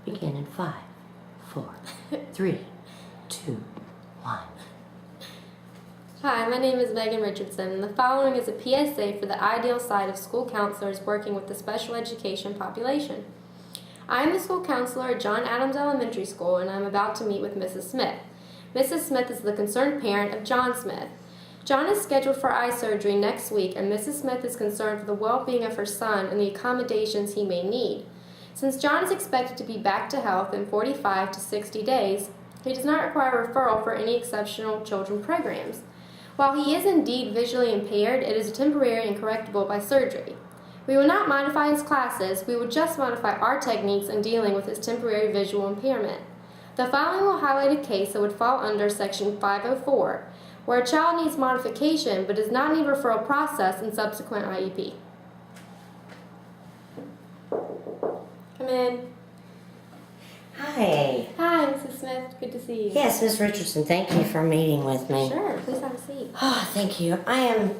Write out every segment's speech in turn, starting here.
Begin in 5, 4, 3, 2, 1. Hi, my name is Megan Richardson, and the following is a PSA for the ideal side of school counselors working with the special education population. I am the school counselor at John Adams Elementary School, and I'm about to meet with Mrs. Smith. Mrs. Smith is the concerned parent of John Smith. John is scheduled for eye surgery next week, and Mrs. Smith is concerned for the well-being of her son and the accommodations he may need. Since John is expected to be back to health in 45 to 60 days, he does not require referral for any exceptional children programs. While he is indeed visually impaired, it is temporary and correctable by surgery. We will not modify his classes, we will just modify our techniques in dealing with his temporary visual impairment. The following will highlight a case that would fall under Section 504, where a child needs modification but does not need referral process in subsequent IEP. Come in. Hi. Hi, Mrs. Smith. Good to see you. Yes, Ms. Richardson, thank you for meeting with me. Sure, please have a seat. Oh, thank you. I am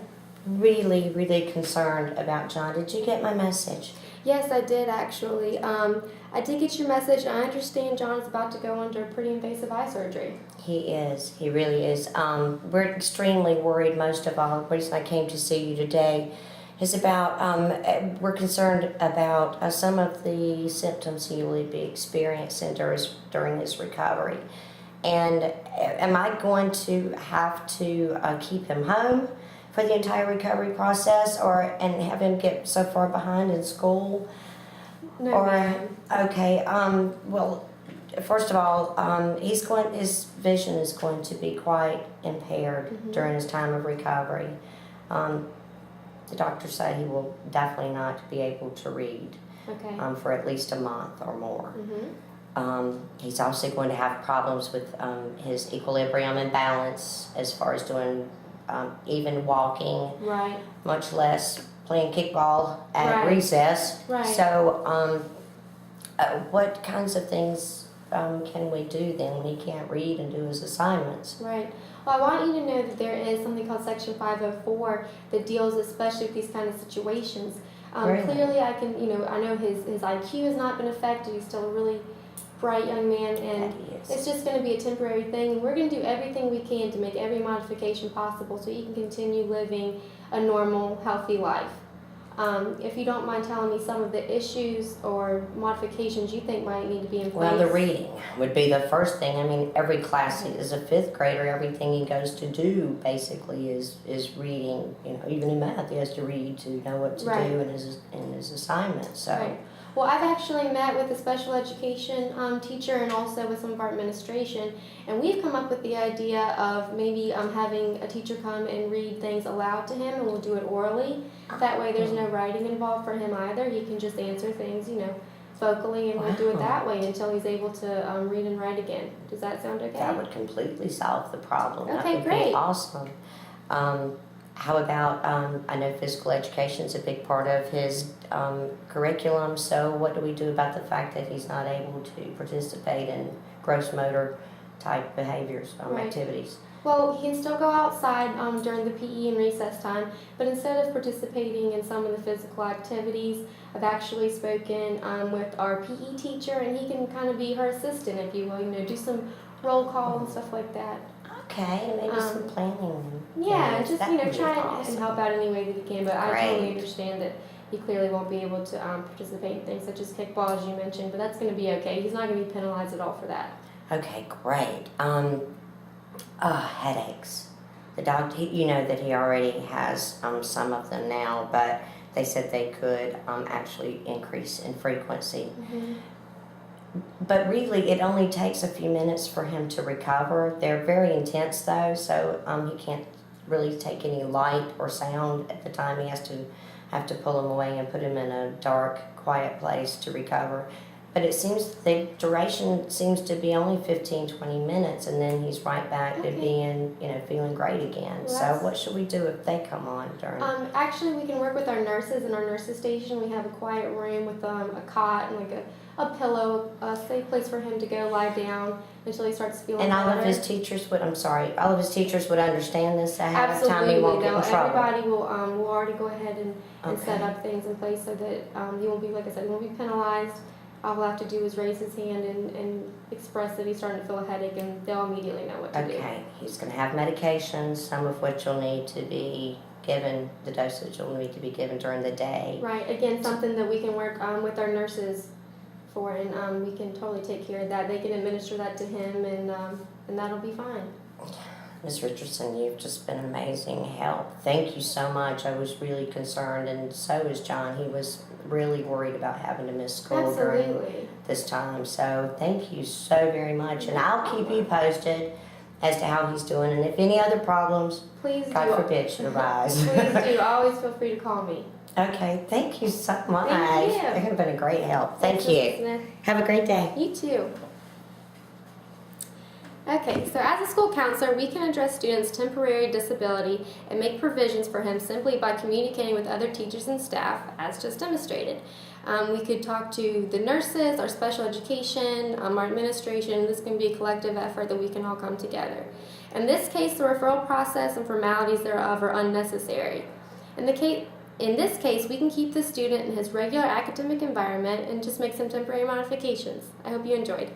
really concerned about John. Did you get my message? Yes, I did actually. I did get your message. I understand John's about to go under pretty invasive eye surgery. He is. He really is. We're extremely worried. Most of all, the reason I came to see you today is about, we're concerned about some of the symptoms he will be experiencing during his recovery. And am I going to have to keep him home for the entire recovery process, and have him get so far behind in school? No, ma'am. Okay. Well, first of all, his vision is going to be quite impaired during his time of recovery. The doctor said he will definitely not be able to read for at least a month or more. He's also going to have problems with his equilibrium and balance as far as doing even walking, much less playing kickball at recess. So what kinds of things can we do then when he can't read and do his assignments? Right. Well, I want you to know that there is something called Section 504 that deals especially with these kind of situations. Clearly, I know his IQ has not been affected. He's still a really bright young man, and it's just going to be a temporary thing. And we're going to do everything we can to make every modification possible so he can continue living a normal, healthy life. If you don't mind telling me some of the issues or modifications you think might need to be in place. Well, the reading would be the first thing. I mean, every class is a fifth grader. Everything he goes to do basically is reading. You know, even in math, he has to read to know what to do in his assignments. So. Well, I've actually met with a special education teacher and also with some of our administration, and we've come up with the idea of maybe having a teacher come and read things aloud to him, and we'll do it orally. That way there's no writing involved for him either. He can just answer things, vocally, and we'll do it that way until he's able to read and write again. Does that sound okay? That would completely solve the problem. Okay, that would great. Be awesome. How about, I know physical education is a big part of his curriculum, so what do we do about the fact that he's not able to participate in gross motor type behaviors, activities? Well, he can still go outside during the PE and recess time, but instead of participating in some of the physical activities, I've actually spoken with our PE teacher, and he can kind of be her assistant, if you will, do some roll call and stuff like that. Okay, maybe some planning. Yeah, just try and help out any way that he can. But I totally understand that he clearly won't be able to participate in things such as kickball, as you mentioned. But that's going to be okay. He's not going to be penalized at all for that. Okay, great. Headaches. The doctor, you know that he already has some of them now, but they said they could actually increase in frequency. But really, it only takes a few minutes for him to recover. They're very intense, though, so he can't really take any light or sound at the time. He has to pull him away and put him in a dark, quiet place to recover. But it seems the duration seems to be only 15-20 minutes, and then he's right back to being, feeling great again. Well, so what should we do if they come on during? Actually, we can work with our nurses in our nurses station. We have a quiet room with a cot and a pillow, a safe place for him to go lie down until he starts feeling better. And all of his teachers would understand this ahead of time. He won't get in trouble. Everybody will already go ahead and set up things in place so that he won't be, like I said, he won't be penalized. all he'll have to do is raise his hand and express that he's starting to feel a headache, and they'll immediately know what to do. Okay, he's going to have medications, some of which will need to be given, the dosage will need to be given during the day. Right. Again, something that we can work with our nurses for, and we can totally take care of that. They can administer that to him, and that'll be fine. Ms. Richardson, you've just been amazing help. Thank you so much. I was really concerned, and so is John. He was really worried about having to miss school during Absolutely. this time. So thank you so very much, and I'll keep you posted as to how he's doing. And if any other problems, Please God do. forbid, should arise. Please do. Always feel free to call me. Okay, thank you so much. Thank you. It have been a great help. Thank Thanks, you. Mrs. Smith. Have a great day. You too. Okay, so as a school counselor, we can address students' temporary disability and make provisions for him simply by communicating with other teachers and staff, as just demonstrated. We could talk to the nurses, our special education, our administration. This can be a collective effort that we can all come together. In this case, the referral process and formalities thereof are unnecessary. In this case, we can keep the student in his regular academic environment and just make some temporary modifications. I hope you enjoyed.